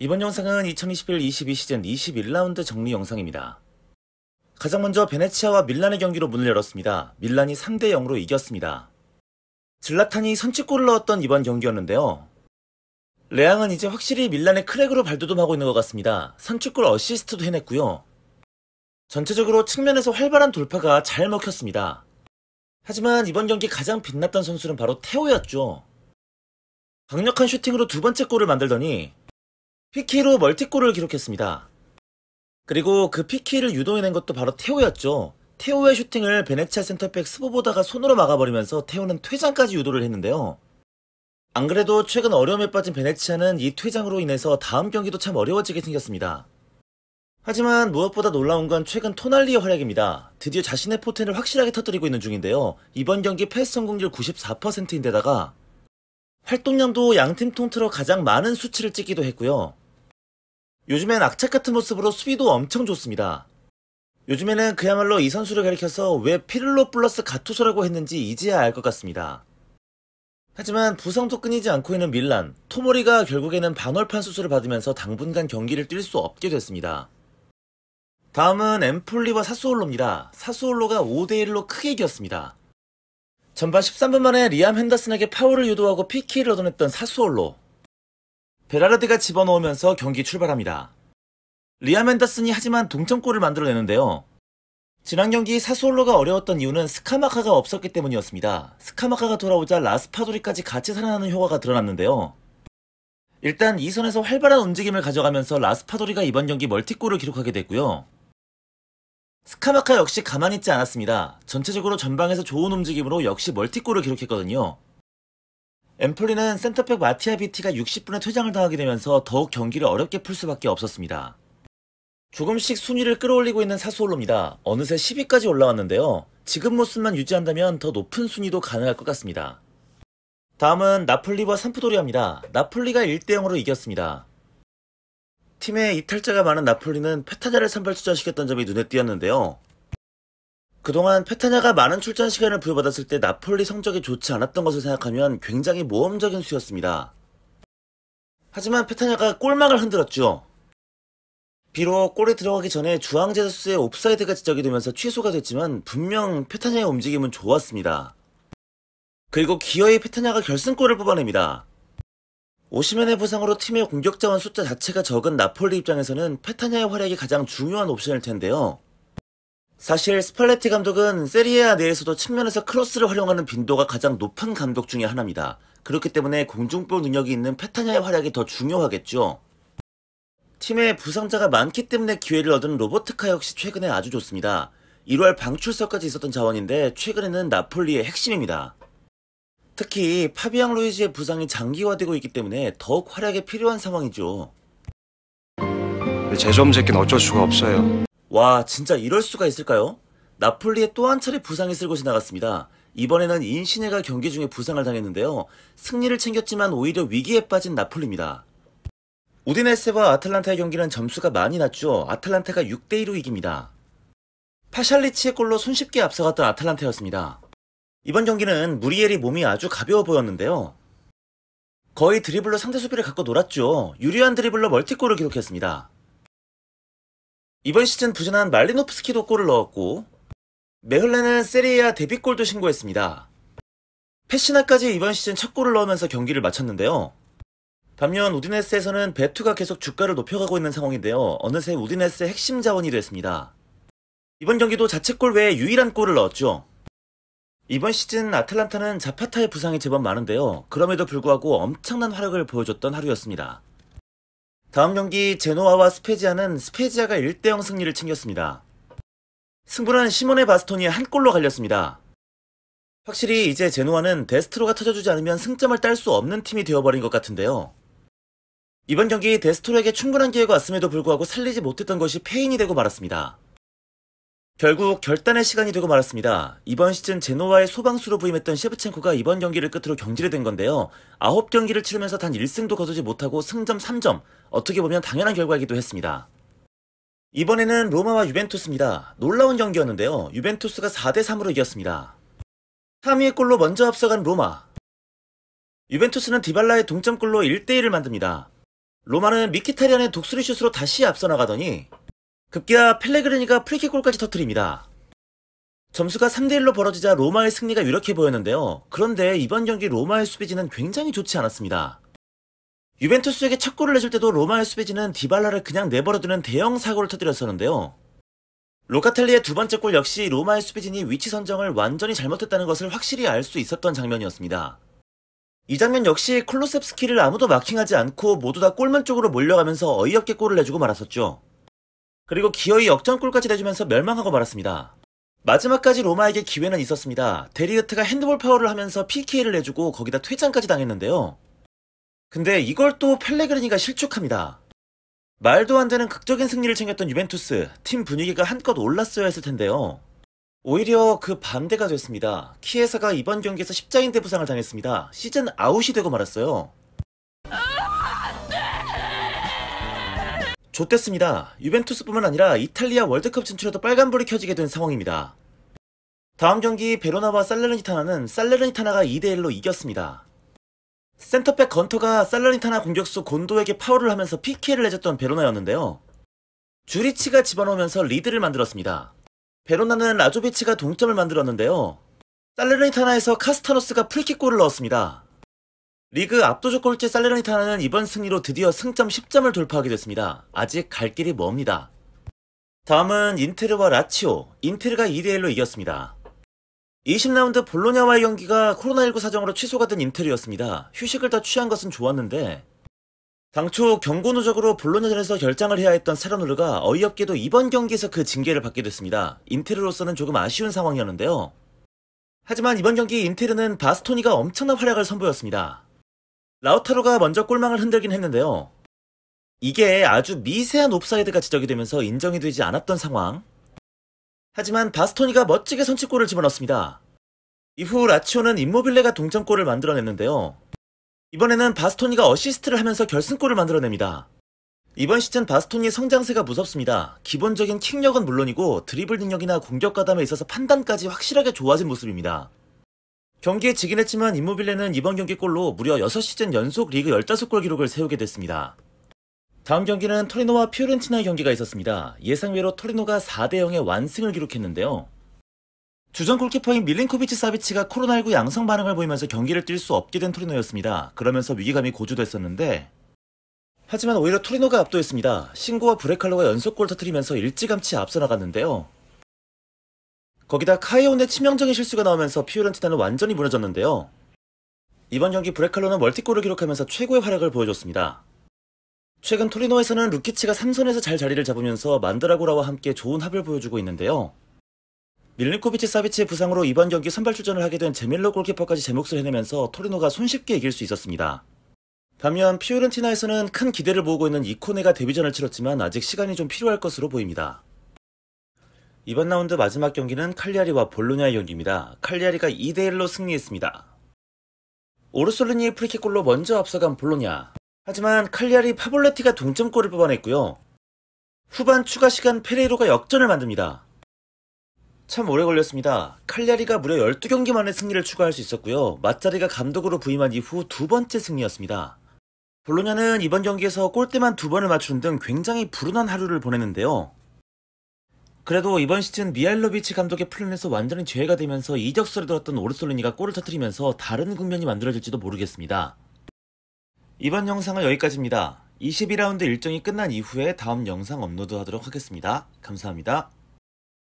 이번 영상은 2021-22 시즌 21라운드 정리 영상입니다. 가장 먼저 베네치아와 밀란의 경기로 문을 열었습니다. 밀란이 3대0으로 이겼습니다. 질라탄이 선취골을 넣었던 이번 경기였는데요. 레앙은 이제 확실히 밀란의 크랙으로 발돋움하고 있는 것 같습니다. 선취골 어시스트도 해냈고요. 전체적으로 측면에서 활발한 돌파가 잘 먹혔습니다. 하지만 이번 경기 가장 빛났던 선수는 바로 테오였죠. 강력한 슈팅으로 두 번째 골을 만들더니 PK로 멀티골을 기록했습니다. 그리고 그 PK를 유도해낸 것도 바로 테오였죠. 테오의 슈팅을 베네치아 센터백 스보보다가 손으로 막아버리면서 테오는 퇴장까지 유도를 했는데요. 안 그래도 최근 어려움에 빠진 베네치아는 이 퇴장으로 인해서 다음 경기도 참 어려워지게 생겼습니다. 하지만 무엇보다 놀라운 건 최근 토날리의 활약입니다. 드디어 자신의 포텐을 확실하게 터뜨리고 있는 중인데요. 이번 경기 패스 성공률 94%인데다가 활동량도 양팀 통틀어 가장 많은 수치를 찍기도 했고요. 요즘엔 악착 같은 모습으로 수비도 엄청 좋습니다. 요즘에는 그야말로 이 선수를 가리켜서 왜 피를로 플러스 가투소라고 했는지 이제야 알 것 같습니다. 하지만 부상도 끊이지 않고 있는 밀란, 토모리가 결국에는 반월판 수술을 받으면서 당분간 경기를 뛸 수 없게 됐습니다. 다음은 엠폴리와 사스올로입니다. 사스올로가 5대1로 크게 이겼습니다. 전반 13분 만에 리암 핸더슨에게 파울을 유도하고 PK를 얻어냈던 사스올로. 베라르드가 집어넣으면서 경기 출발합니다. 리암 핸더슨이 하지만 동점골을 만들어내는데요. 지난 경기 사스올로가 어려웠던 이유는 스카마카가 없었기 때문이었습니다. 스카마카가 돌아오자 라스파도리까지 같이 살아나는 효과가 드러났는데요. 일단 이 선에서 활발한 움직임을 가져가면서 라스파도리가 이번 경기 멀티골을 기록하게 됐고요. 스카마카 역시 가만히 있지 않았습니다. 전체적으로 전방에서 좋은 움직임으로 역시 멀티골을 기록했거든요. 엠폴리는 센터백 마티아 비티가 60분에 퇴장을 당하게 되면서 더욱 경기를 어렵게 풀 수밖에 없었습니다. 조금씩 순위를 끌어올리고 있는 사스올로입니다. 어느새 10위까지 올라왔는데요. 지금 모습만 유지한다면 더 높은 순위도 가능할 것 같습니다. 다음은 나폴리와 삼프도리아입니다. 나폴리가 1대0으로 이겼습니다. 팀에 이탈자가 많은 나폴리는 페타냐를 선발 출전시켰던 점이 눈에 띄었는데요. 그동안 페타냐가 많은 출전 시간을 부여받았을 때 나폴리 성적이 좋지 않았던 것을 생각하면 굉장히 모험적인 수였습니다. 하지만 페타냐가 골망을 흔들었죠. 비록 골에 들어가기 전에 주앙 제수스의 옵사이드가 지적이 되면서 취소가 됐지만 분명 페타냐의 움직임은 좋았습니다. 그리고 기어이 페타냐가 결승골을 뽑아냅니다. 오시멘의 부상으로 팀의 공격 자원 숫자 자체가 적은 나폴리 입장에서는 페타냐의 활약이 가장 중요한 옵션일 텐데요. 사실 스팔레티 감독은 세리에아 내에서도 측면에서 크로스를 활용하는 빈도가 가장 높은 감독 중에 하나입니다. 그렇기 때문에 공중볼 능력이 있는 페타냐의 활약이 더 중요하겠죠. 팀에 부상자가 많기 때문에 기회를 얻은 로버트카 역시 최근에 아주 좋습니다. 1월 방출설까지 있었던 자원인데 최근에는 나폴리의 핵심입니다. 특히 파비앙 루이지의 부상이 장기화되고 있기 때문에 더욱 활약이 필요한 상황이죠. 재수 없는 새끼는 어쩔 수가 없어요. 와, 진짜 이럴 수가 있을까요? 나폴리에 또 한 차례 부상이 쓸고 지나갔습니다. 이번에는 인시네가 경기 중에 부상을 당했는데요. 승리를 챙겼지만 오히려 위기에 빠진 나폴리입니다. 우디네세와 아탈란타의 경기는 점수가 많이 났죠. 아탈란타가 6대2로 이깁니다. 파샬리치의 골로 손쉽게 앞서갔던 아탈란타였습니다. 이번 경기는 무리엘이 몸이 아주 가벼워 보였는데요. 거의 드리블로 상대 수비를 갖고 놀았죠. 유리한 드리블로 멀티골을 기록했습니다. 이번 시즌 부진한 말리노프스키도 골을 넣었고 메흘레는 세리에아 데뷔골도 신고했습니다. 페시나까지 이번 시즌 첫 골을 넣으면서 경기를 마쳤는데요. 반면 우디네스에서는 베투가 계속 주가를 높여가고 있는 상황인데요. 어느새 우디네스의 핵심 자원이 됐습니다. 이번 경기도 자책골 외에 유일한 골을 넣었죠. 이번 시즌 아틀란타는 자파타의 부상이 제법 많은데요. 그럼에도 불구하고 엄청난 활약을 보여줬던 하루였습니다. 다음 경기 제노아와 스페지아는 스페지아가 1대0 승리를 챙겼습니다. 승부는 시모네 바스토니의 한 골로 갈렸습니다. 확실히 이제 제노아는 데스트로가 터져주지 않으면 승점을 딸 수 없는 팀이 되어버린 것 같은데요. 이번 경기 데스트로에게 충분한 기회가 왔음에도 불구하고 살리지 못했던 것이 패인이 되고 말았습니다. 결국 결단의 시간이 되고 말았습니다. 이번 시즌 제노와의 소방수로 부임했던 셰브첸코가 이번 경기를 끝으로 경질이 된 건데요. 9경기를 치르면서 단 1승도 거두지 못하고 승점 3점, 어떻게 보면 당연한 결과이기도 했습니다. 이번에는 로마와 유벤투스입니다. 놀라운 경기였는데요. 유벤투스가 4대3으로 이겼습니다. 3위의 골로 먼저 앞서간 로마. 유벤투스는 디발라의 동점골로 1대1을 만듭니다. 로마는 미키타리안의 독수리 슛으로 다시 앞서 나가더니 급기야 펠레그리니가 프리킥골까지 터뜨립니다. 점수가 3대1로 벌어지자 로마의 승리가 유력해 보였는데요. 그런데 이번 경기 로마의 수비진은 굉장히 좋지 않았습니다. 유벤투스에게 첫 골을 내줄 때도 로마의 수비진은 디발라를 그냥 내버려두는 대형 사고를 터뜨렸었는데요. 로카텔리의 두 번째 골 역시 로마의 수비진이 위치 선정을 완전히 잘못했다는 것을 확실히 알 수 있었던 장면이었습니다. 이 장면 역시 콜로셉스키를 아무도 마킹하지 않고 모두 다 골문 쪽으로 몰려가면서 어이없게 골을 내주고 말았었죠. 그리고 기어이 역전골까지 내주면서 멸망하고 말았습니다. 마지막까지 로마에게 기회는 있었습니다. 데리흐트가 핸드볼 파울을 하면서 PK를 내주고 거기다 퇴장까지 당했는데요. 근데 이걸 또 펠레그리니가 실축합니다. 말도 안 되는 극적인 승리를 챙겼던 유벤투스, 팀 분위기가 한껏 올랐어야 했을 텐데요. 오히려 그 반대가 됐습니다. 키에사가 이번 경기에서 십자인대 부상을 당했습니다. 시즌 아웃이 되고 말았어요. 좋댔습니다. 유벤투스뿐만 아니라 이탈리아 월드컵 진출에도 빨간불이 켜지게 된 상황입니다. 다음 경기 베로나와 살레르니타나는 살레르니타나가 2대1로 이겼습니다. 센터백 건터가 살레르니타나 공격수 곤도에게 파울을 하면서 PK를 내줬던 베로나였는데요. 주리치가 집어넣으면서 리드를 만들었습니다. 베로나는 라조비치가 동점을 만들었는데요. 살레르니타나에서 카스타노스가 프리킥골을 넣었습니다. 리그 압도적 꼴찌 살레르니타나는 이번 승리로 드디어 승점 10점을 돌파하게 됐습니다. 아직 갈 길이 멉니다. 다음은 인테르와 라치오. 인테르가 2대1로 이겼습니다. 20라운드 볼로냐와의 경기가 코로나19 사정으로 취소가 된 인테르였습니다. 휴식을 더 취한 것은 좋았는데 당초 경고 누적으로 볼로냐전에서 결장을 해야 했던 사라누르가 어이없게도 이번 경기에서 그 징계를 받게 됐습니다. 인테르로서는 조금 아쉬운 상황이었는데요. 하지만 이번 경기 인테르는 바스토니가 엄청난 활약을 선보였습니다. 라우타로가 먼저 골망을 흔들긴 했는데요. 이게 아주 미세한 옵사이드가 지적이 되면서 인정이 되지 않았던 상황. 하지만 바스토니가 멋지게 선취골을 집어넣습니다. 이후 라치오는 임모빌레가 동점골을 만들어냈는데요. 이번에는 바스토니가 어시스트를 하면서 결승골을 만들어냅니다. 이번 시즌 바스토니의 성장세가 무섭습니다. 기본적인 킥력은 물론이고 드리블 능력이나 공격 가담에 있어서 판단까지 확실하게 좋아진 모습입니다. 경기에 지긴 했지만 임모빌레는 이번 경기 골로 무려 6시즌 연속 리그 15골 기록을 세우게 됐습니다. 다음 경기는 토리노와 피오렌티나의 경기가 있었습니다. 예상외로 토리노가 4대0의 완승을 기록했는데요. 주전 골키퍼인 밀린코비치 사비치가 코로나19 양성 반응을 보이면서 경기를 뛸 수 없게 된 토리노였습니다. 그러면서 위기감이 고조됐었는데 하지만 오히려 토리노가 압도했습니다. 신고와 브레칼로가 연속골 터뜨리면서 일찌감치 앞서 나갔는데요. 거기다 카이온의 치명적인 실수가 나오면서 피오렌티나는 완전히 무너졌는데요. 이번 경기 브레칼로는 멀티골을 기록하면서 최고의 활약을 보여줬습니다. 최근 토리노에서는 루키치가 3선에서 잘 자리를 잡으면서 만드라고라와 함께 좋은 합을 보여주고 있는데요. 밀린코비치 사비치의 부상으로 이번 경기 선발 출전을 하게 된 제밀로 골키퍼까지 제 몫을 해내면서 토리노가 손쉽게 이길 수 있었습니다. 반면 피오렌티나에서는 큰 기대를 모으고 있는 이코네가 데뷔전을 치렀지만 아직 시간이 좀 필요할 것으로 보입니다. 이번 라운드 마지막 경기는 칼리아리와 볼로냐의 경기입니다. 칼리아리가 2대1로 승리했습니다. 오르솔리니의 프리킥골로 먼저 앞서간 볼로냐. 하지만 칼리아리 파볼레티가 동점골을 뽑아냈고요. 후반 추가 시간 페레이로가 역전을 만듭니다. 참 오래 걸렸습니다. 칼리아리가 무려 12경기 만에 승리를 추가할 수 있었고요. 마짜리가 감독으로 부임한 이후 두 번째 승리였습니다. 볼로냐는 이번 경기에서 골대만 2번을 맞추는 등 굉장히 불운한 하루를 보냈는데요. 그래도 이번 시즌 미알로비치 감독의 플랜에서 완전히 제외가 되면서 이적설에 들었던 오르솔리니가 골을 터뜨리면서 다른 국면이 만들어질지도 모르겠습니다. 이번 영상은 여기까지입니다. 22라운드 일정이 끝난 이후에 다음 영상 업로드하도록 하겠습니다. 감사합니다.